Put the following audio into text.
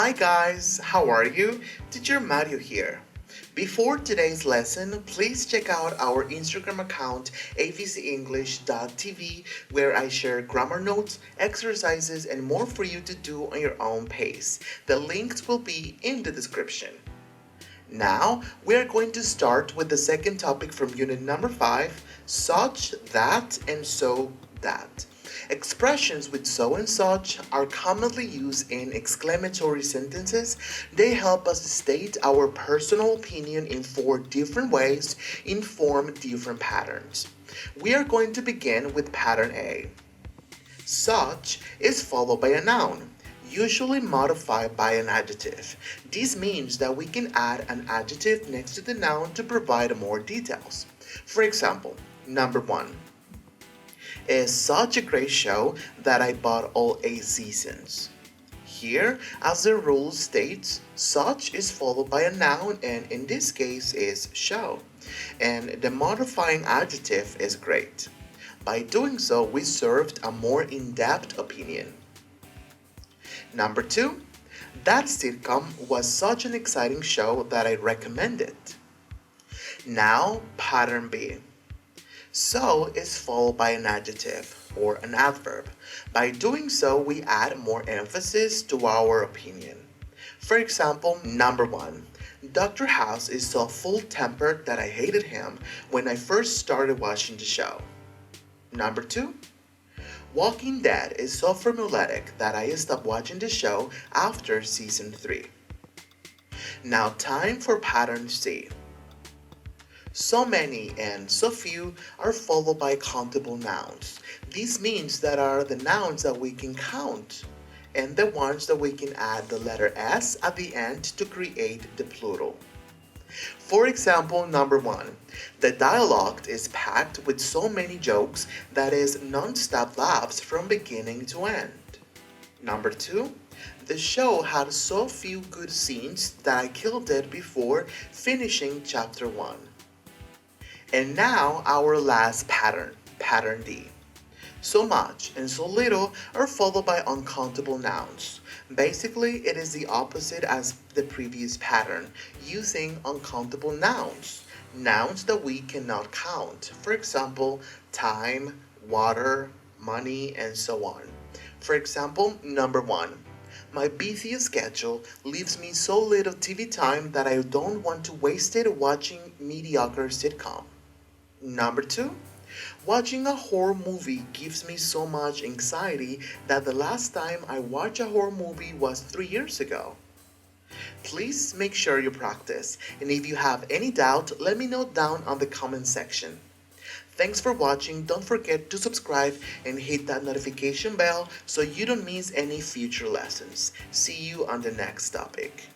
Hi guys, how are you? Teacher Mario here. Before today's lesson, please check out our Instagram account abcenglish.tv where I share grammar notes, exercises, and more for you to do on your own pace. The links will be in the description. Now, we are going to start with the second topic from unit number 5, such, that, and so, that. Expressions with so and such are commonly used in exclamatory sentences. They help us state our personal opinion in 4 different ways in form different patterns. We are going to begin with pattern A. Such is followed by a noun, usually modified by an adjective. This means that we can add an adjective next to the noun to provide more details. For example, number 1 is such a great show that I bought all 8 seasons. Here, as the rule states, such is followed by a noun and in this case is show. And the modifying adjective is great. By doing so, we served a more in-depth opinion. Number 2, that sitcom was such an exciting show that I recommend it. Now, pattern B. So is followed by an adjective or an adverb. By doing so, we add more emphasis to our opinion. For example, number 1, Dr. House is so full-tempered that I hated him when I first started watching the show. Number 2, Walking Dead is so formulaic that I stopped watching the show after season 3. Now time for pattern C. So many and so few are followed by countable nouns. This means that are the nouns that we can count and the ones that we can add the letter S at the end to create the plural. For example, number 1, the dialogue is packed with so many jokes that is non-stop laughs from beginning to end. Number 2, the show had so few good scenes that I killed it before finishing chapter 1. And now our last pattern, pattern D. So much and so little are followed by uncountable nouns. Basically, it is the opposite as the previous pattern, using uncountable nouns. Nouns that we cannot count. For example, time, water, money, and so on. For example, number 1. My busy schedule leaves me so little TV time that I don't want to waste it watching mediocre sitcom. Number 2. Watching a horror movie gives me so much anxiety that the last time I watched a horror movie was 3 years ago. Please make sure you practice, and if you have any doubt, let me know down on the comment section. Thanks for watching. Don't forget to subscribe and hit that notification bell so you don't miss any future lessons. See you on the next topic.